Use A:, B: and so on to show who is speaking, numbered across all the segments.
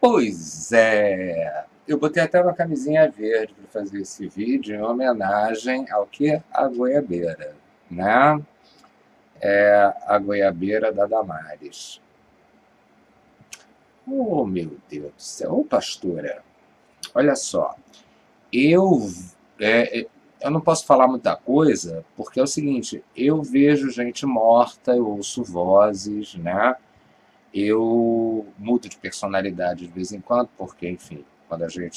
A: Pois é, eu botei até uma camisinha verde para fazer esse vídeo em homenagem ao que? A goiabeira, né? A goiabeira da Damares. Oh, meu Deus do céu. Ô, pastora, olha só, eu, eu não posso falar muita coisa, porque é o seguinte, eu vejo gente morta, eu ouço vozes, né? Eu mudo de personalidade de vez em quando, porque, enfim,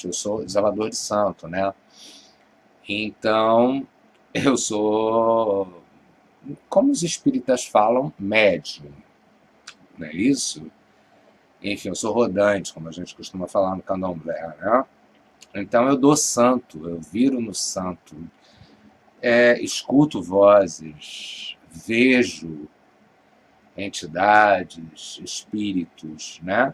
A: eu sou zelador de santo, né? Então, eu sou, como os espíritas falam, médium, não é isso? Enfim, eu sou rodante, como a gente costuma falar no candomblé, né? Então eu dou santo, eu viro no santo, escuto vozes, vejo entidades, espíritos, né?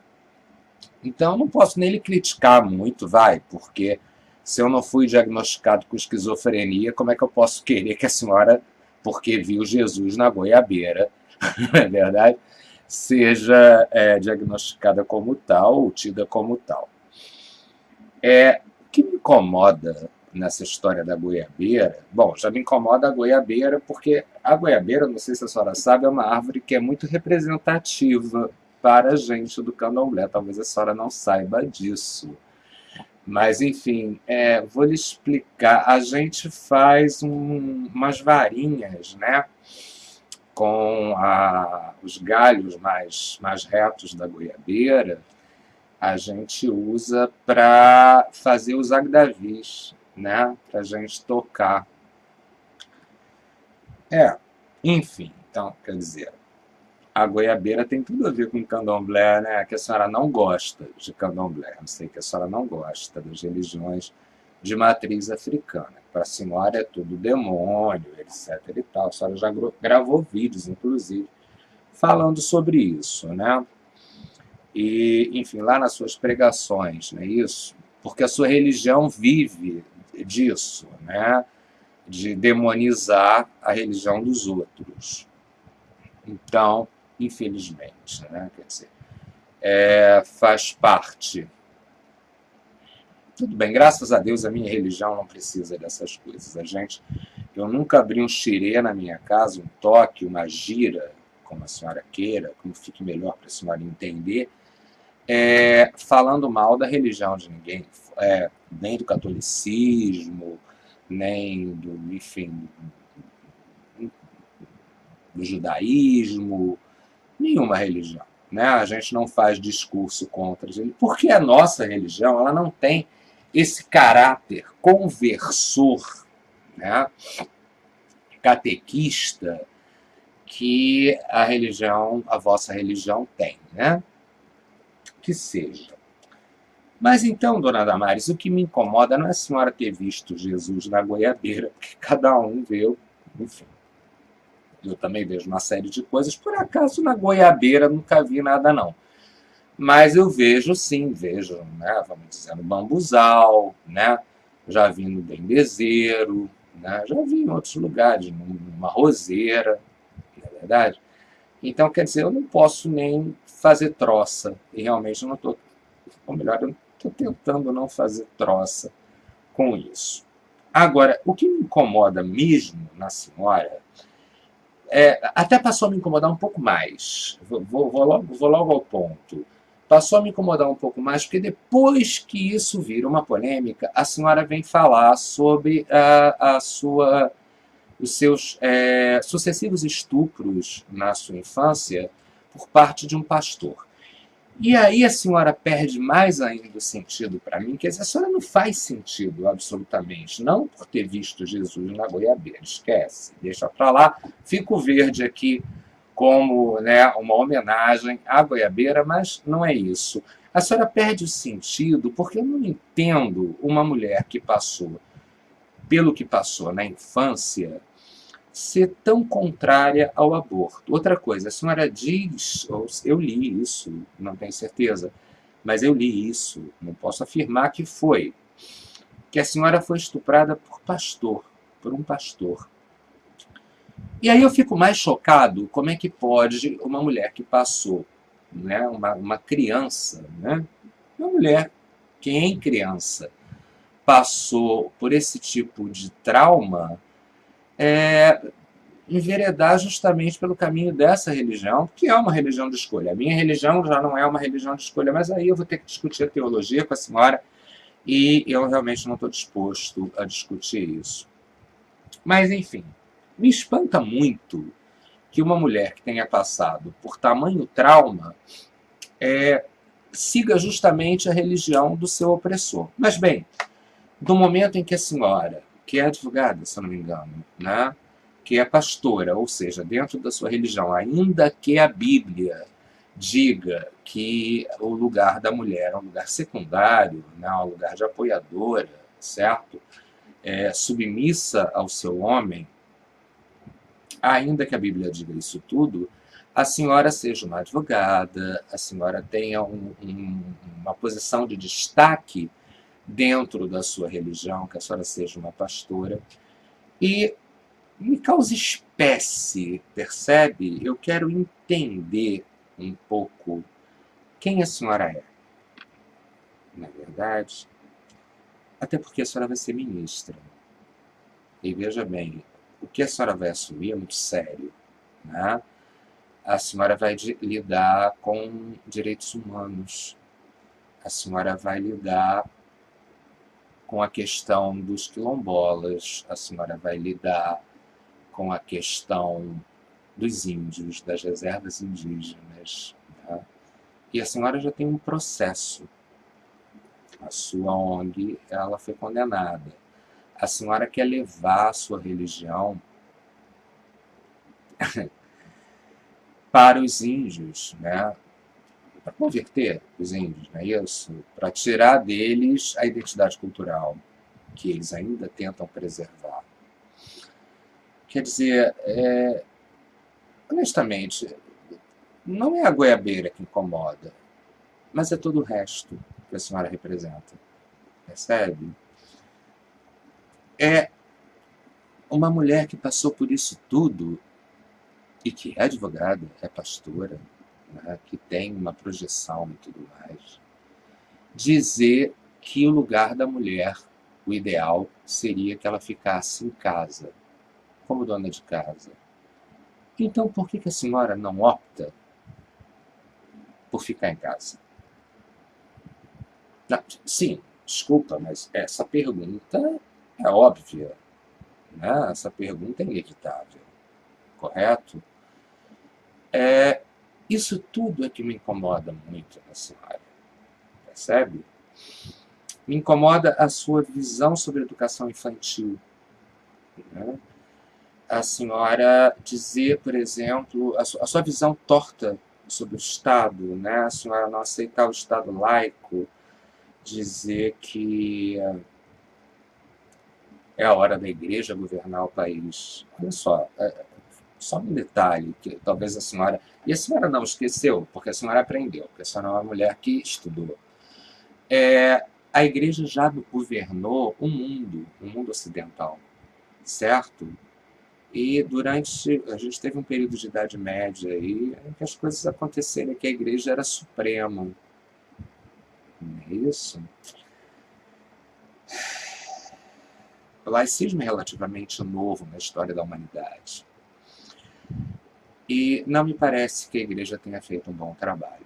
A: Então eu não posso nem lhe criticar muito, vai, porque se eu não fui diagnosticado com esquizofrenia, como é que eu posso querer que a senhora, porque viu Jesus na goiabeira, não é verdade, seja diagnosticada como tal ou tida como tal? O que me incomoda nessa história da goiabeira, bom, já me incomoda a goiabeira porque a goiabeira, não sei se a senhora sabe, é uma árvore que é muito representativa para a gente do candomblé. Talvez a senhora não saiba disso. Mas, enfim, vou lhe explicar. A gente faz umas varinhas, né? Com os galhos mais retos da goiabeira, a gente usa para fazer os agdavis, né? Para a gente tocar. É, enfim, então, quer dizer, a goiabeira tem tudo a ver com candomblé, né? Que a senhora não gosta de candomblé. Eu sei que a senhora não gosta das religiões de matriz africana. Para a senhora é tudo demônio, etc. e tal. A senhora já gravou vídeos, inclusive, falando sobre isso, né? E, enfim, lá nas suas pregações, não é isso? Porque a sua religião vive disso, né? De demonizar a religião dos outros. Então, infelizmente, né? Quer dizer, faz parte. Tudo bem, graças a Deus a minha religião não precisa dessas coisas. Eu nunca abri um xirê na minha casa, um toque, uma gira, como a senhora queira, como fique melhor para a senhora entender, falando mal da religião de ninguém, nem do catolicismo, nem do, enfim, do judaísmo, nenhuma religião. Né? A gente não faz discurso contra eles, porque a nossa religião ela não tem esse caráter conversor, né? Catequista que a vossa religião tem, né? Que seja. Mas então, dona Damares, o que me incomoda não é a senhora ter visto Jesus na goiabeira, porque cada um vê, enfim, eu também vejo uma série de coisas, por acaso na goiabeira nunca vi nada não. Mas eu vejo sim, vejo, né, vamos dizer, no bambuzal, né, já vi no bendezeiro, né, já vi em outros lugares, numa roseira, não é verdade? Então, quer dizer, eu não posso nem fazer troça, e realmente eu não estou, ou melhor, eu estou tentando não fazer troça com isso. Agora, o que me incomoda mesmo na senhora, até passou a me incomodar um pouco mais, vou logo ao ponto, passou a me incomodar um pouco mais, porque depois que isso vira uma polêmica, a senhora vem falar sobre os seus sucessivos estupros na sua infância por parte de um pastor. E aí a senhora perde mais ainda o sentido para mim, quer dizer, a senhora não faz sentido absolutamente, não por ter visto Jesus na goiabeira, esquece, deixa para lá, fico verde aqui como, né, uma homenagem à goiabeira, mas não é isso. A senhora perde o sentido porque eu não entendo uma mulher que passou pelo que passou na infância ser tão contrária ao aborto. Outra coisa, a senhora diz, eu li isso, não tenho certeza, mas eu li isso, não posso afirmar que foi, que a senhora foi estuprada por um pastor. E aí eu fico mais chocado como é que pode uma mulher que passou, né, uma criança, né, Uma mulher que em criança passou por esse tipo de trauma, enveredar justamente pelo caminho dessa religião, que é uma religião de escolha. A minha religião já não é uma religião de escolha, mas aí eu vou ter que discutir a teologia com a senhora e eu realmente não estou disposto a discutir isso. Mas, enfim, me espanta muito que uma mulher que tenha passado por tamanho trauma siga justamente a religião do seu opressor. Mas, bem, do momento em que a senhora, que é advogada, se eu não me engano, né, que é pastora, ou seja, dentro da sua religião, ainda que a Bíblia diga que o lugar da mulher é um lugar secundário, né, um lugar de apoiadora, certo? Submissa ao seu homem, ainda que a Bíblia diga isso tudo, a senhora seja uma advogada, a senhora tenha uma posição de destaque dentro da sua religião, que a senhora seja uma pastora, e me causa espécie, percebe? Eu quero entender um pouco quem a senhora é, na verdade, até porque a senhora vai ser ministra. E veja bem, o que a senhora vai assumir é muito sério, né? A senhora vai lidar com direitos humanos, a senhora vai lidar com a questão dos quilombolas, a senhora vai lidar com a questão dos índios, das reservas indígenas, né? E a senhora já tem um processo. A sua ONG, ela foi condenada. A senhora quer levar a sua religião para os índios, né? Para converter os índios, não é isso? Para tirar deles a identidade cultural que eles ainda tentam preservar. Quer dizer, honestamente, não é a goiabeira que incomoda, mas é todo o resto que a senhora representa. Percebe? É uma mulher que passou por isso tudo e que é advogada, é pastora, né, que tem uma projeção e tudo mais, dizer que o lugar da mulher, o ideal, seria que ela ficasse em casa, como dona de casa. Então, por que a senhora não opta por ficar em casa? Não, sim, desculpa, mas essa pergunta é óbvia, né? Essa pergunta é inevitável, correto? Isso tudo é que me incomoda muito na senhora, percebe? Me incomoda a sua visão sobre educação infantil, né? A senhora dizer, por exemplo, a sua visão torta sobre o Estado, né? A senhora não aceitar o Estado laico, dizer que é a hora da igreja governar o país. Olha só um detalhe que talvez a senhora... E a senhora não esqueceu, porque a senhora aprendeu, porque a senhora é uma mulher que estudou. A igreja já governou o mundo ocidental, certo? E durante... A gente teve um período de Idade Média aí, em que as coisas aconteceram, que a igreja era suprema. Não é isso? O laicismo é relativamente novo na história da humanidade. E não me parece que a igreja tenha feito um bom trabalho.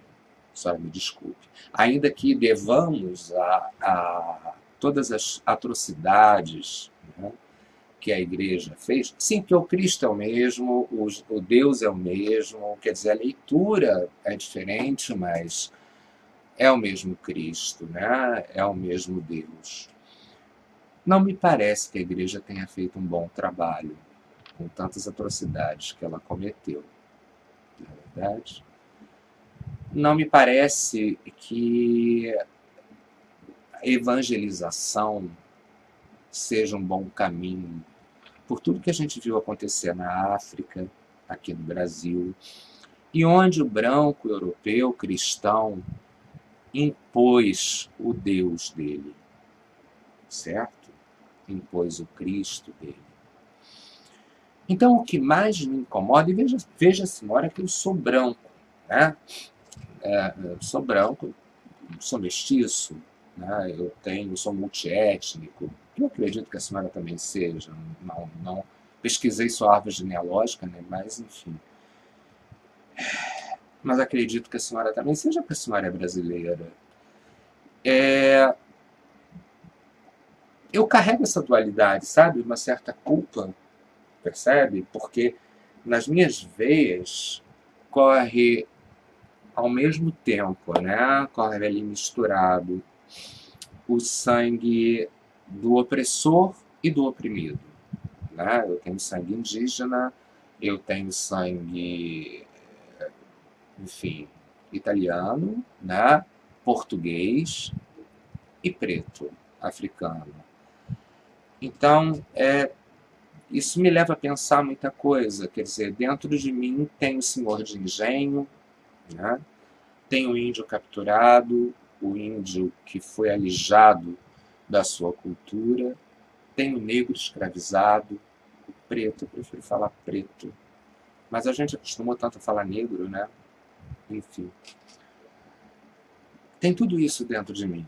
A: Só me desculpe. Ainda que devamos a todas as atrocidades, né, que a igreja fez, sim, que o Cristo é o mesmo, o Deus é o mesmo, quer dizer, a leitura é diferente, mas é o mesmo Cristo, né? É o mesmo Deus. Não me parece que a igreja tenha feito um bom trabalho com tantas atrocidades que ela cometeu, na verdade. Não me parece que a evangelização seja um bom caminho, por tudo que a gente viu acontecer na África, aqui no Brasil, e onde o branco europeu cristão impôs o Deus dele, certo? Impôs o Cristo dele. Então, o que mais me incomoda, e veja senhora, que eu sou branco, né? Eu sou branco, sou mestiço, né? Eu sou multiétnico. Eu acredito que a senhora também seja. Não pesquisei sua árvore genealógica, né? Mas, enfim. Mas acredito que a senhora também seja, porque a senhora é brasileira. É, eu carrego essa dualidade, sabe? Uma certa culpa, percebe? Porque nas minhas veias corre ao mesmo tempo, né? Corre ali misturado o sangue do opressor e do oprimido, né? Eu tenho sangue indígena, eu tenho sangue, enfim, italiano, né? Português e preto, africano. Então, isso me leva a pensar muita coisa. Quer dizer, dentro de mim tem o senhor de engenho, né? Tem o índio capturado, o índio que foi alijado da sua cultura, tem o negro escravizado, o preto, eu prefiro falar preto. Mas a gente acostumou tanto a falar negro, né? Enfim. Tem tudo isso dentro de mim.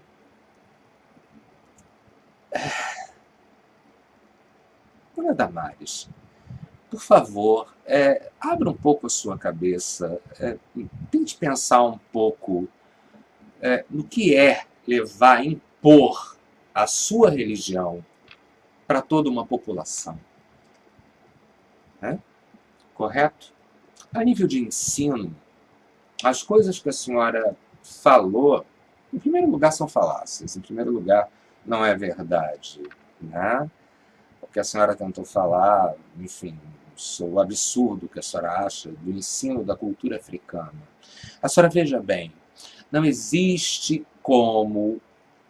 A: Dona Damares, por favor, abra um pouco a sua cabeça, tente pensar um pouco no que é levar, impor a sua religião para toda uma população. Né? Correto? A nível de ensino, as coisas que a senhora falou, em primeiro lugar, são falácias. Em primeiro lugar, não é verdade. Né? O que a senhora tentou falar, enfim, o absurdo que a senhora acha do ensino da cultura africana. A senhora veja bem, não existe como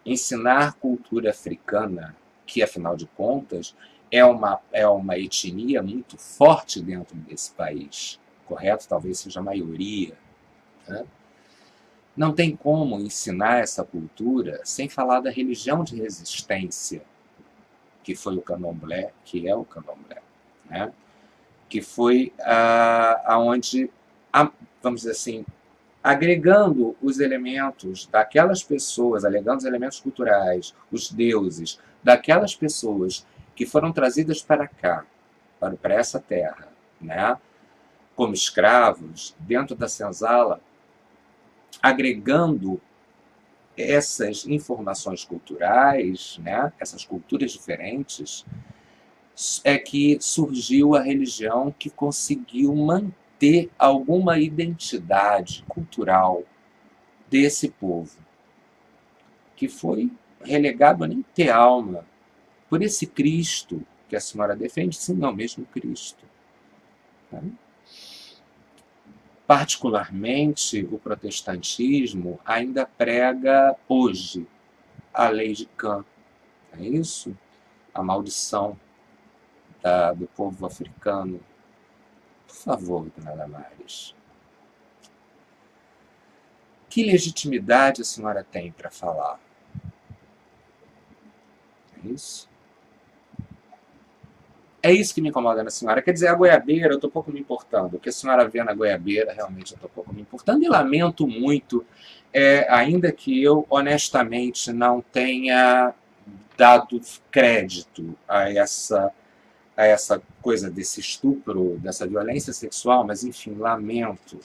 A: ensinar cultura africana, que afinal de contas é uma etnia muito forte dentro desse país, correto? Talvez seja a maioria. Né? Não tem como ensinar essa cultura sem falar da religião de resistência, que foi o candomblé, que é o candomblé, né? Que foi aonde, vamos dizer assim, agregando os elementos daquelas pessoas, agregando os elementos culturais, os deuses, daquelas pessoas que foram trazidas para cá, para essa terra, né? Como escravos, dentro da senzala, agregando essas informações culturais, né? Essas culturas diferentes, é que surgiu a religião que conseguiu manter alguma identidade cultural desse povo, que foi relegado a nem ter alma por esse Cristo que a senhora defende, sim, não, mesmo Cristo. Né? Particularmente, o protestantismo ainda prega hoje a lei de Cã, é isso? A maldição do povo africano. Por favor, dona Damares, que legitimidade a senhora tem para falar? É isso? É isso que me incomoda na senhora. Quer dizer, a goiabeira, eu estou pouco me importando. O que a senhora vê na goiabeira, realmente eu estou pouco me importando. E lamento muito, ainda que eu, honestamente, não tenha dado crédito a essa coisa desse estupro, dessa violência sexual, mas, enfim, lamento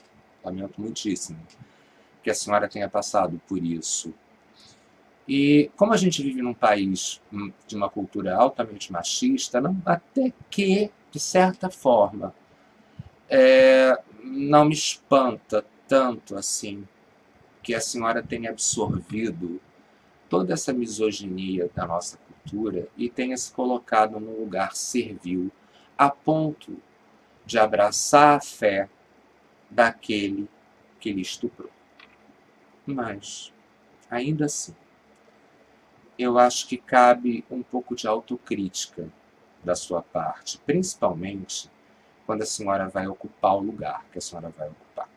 A: muitíssimo que a senhora tenha passado por isso. E como a gente vive num país de uma cultura altamente machista, até que, de certa forma, não me espanta tanto assim que a senhora tenha absorvido toda essa misoginia da nossa cultura e tenha se colocado num lugar servil, a ponto de abraçar a fé daquele que lhe estuprou. Mas, ainda assim, eu acho que cabe um pouco de autocrítica da sua parte, principalmente quando a senhora vai ocupar o lugar que a senhora vai ocupar.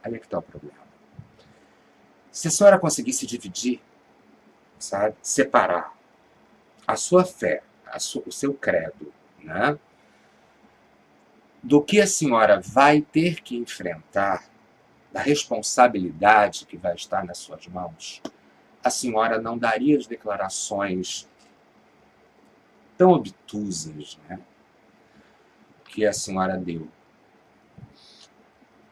A: Aí é que está o problema. Se a senhora conseguisse dividir, sabe, separar a sua fé, o seu credo, né, do que a senhora vai ter que enfrentar, da responsabilidade que vai estar nas suas mãos, a senhora não daria as declarações tão obtusas, né, que a senhora deu.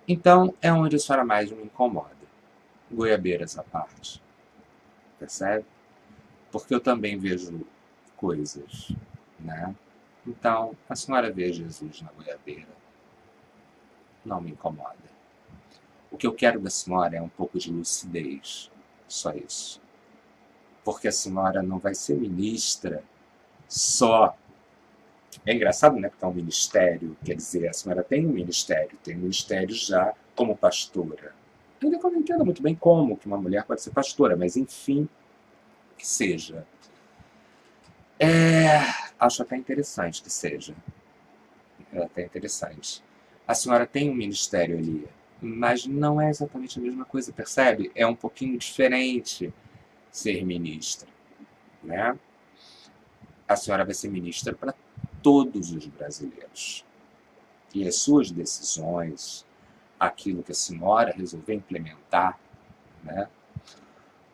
A: Então, é onde a senhora mais me incomoda. Goiabeiras à parte. Percebe? Porque eu também vejo coisas, né? Então, a senhora vê Jesus na goiabeira. Não me incomoda. O que eu quero da senhora é um pouco de lucidez. Só isso. Porque a senhora não vai ser ministra só. É engraçado, né? Porque é um ministério. Quer dizer, a senhora tem um ministério já como pastora. Ainda que eu não entenda muito bem como que uma mulher pode ser pastora, mas enfim, que seja. Acho até interessante que seja. É até interessante. A senhora tem um ministério ali, mas não é exatamente a mesma coisa, percebe? É um pouquinho diferente ser ministra, né? A senhora vai ser ministra para todos os brasileiros. E as suas decisões, aquilo que a senhora resolver implementar, né,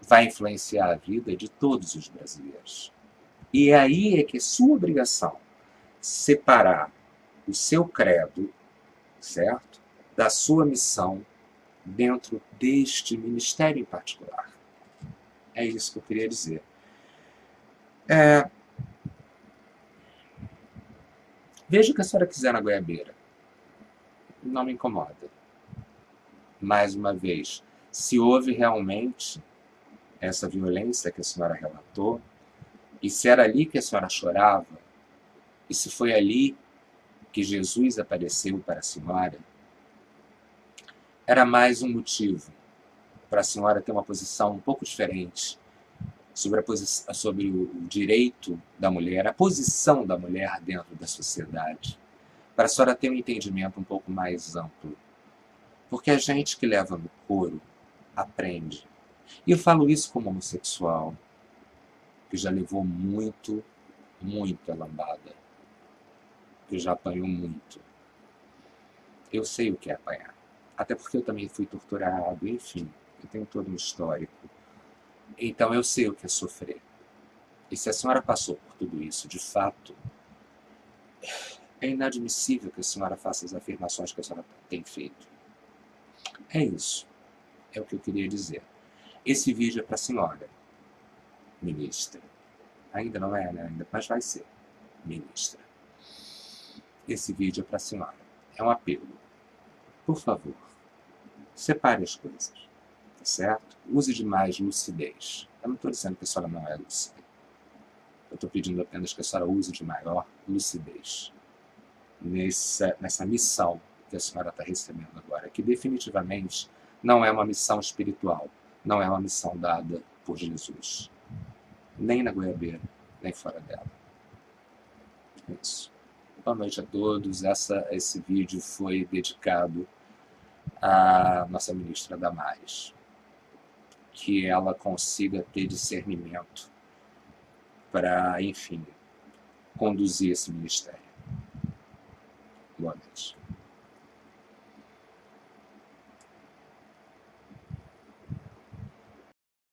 A: vai influenciar a vida de todos os brasileiros. E aí é que é sua obrigação separar o seu credo, certo, da sua missão dentro deste ministério em particular. É isso que eu queria dizer. Veja o que a senhora quiser na goiabeira. Não me incomoda. Mais uma vez, se houve realmente essa violência que a senhora relatou, e se era ali que a senhora chorava, e se foi ali que Jesus apareceu para a senhora, era mais um motivo para a senhora ter uma posição um pouco diferente sobre o direito da mulher, a posição da mulher dentro da sociedade, para a senhora ter um entendimento um pouco mais amplo. Porque a gente que leva no couro aprende. E eu falo isso como homossexual, que já levou muita lambada, que já apanhou muito. Eu sei o que é apanhar. Até porque eu também fui torturado, enfim, eu tenho todo um histórico. Então eu sei o que é sofrer. E se a senhora passou por tudo isso, de fato, é inadmissível que a senhora faça as afirmações que a senhora tem feito. É isso. É o que eu queria dizer. Esse vídeo é para a senhora, ministra. Ainda não é, né? Mas vai ser, ministra. Esse vídeo é para a senhora. É um apelo. Por favor, separe as coisas. Tá certo? Use de mais lucidez. Eu não estou dizendo que a senhora não é lúcida. Eu estou pedindo apenas que a senhora use de maior lucidez nessa missão que a senhora está recebendo agora, que definitivamente não é uma missão espiritual, não é uma missão dada por Jesus, nem na goiabeira, nem fora dela. É isso. Boa noite a todos. Esse vídeo foi dedicado à nossa ministra Damares. Que ela consiga ter discernimento para, enfim, conduzir esse ministério. Boa noite.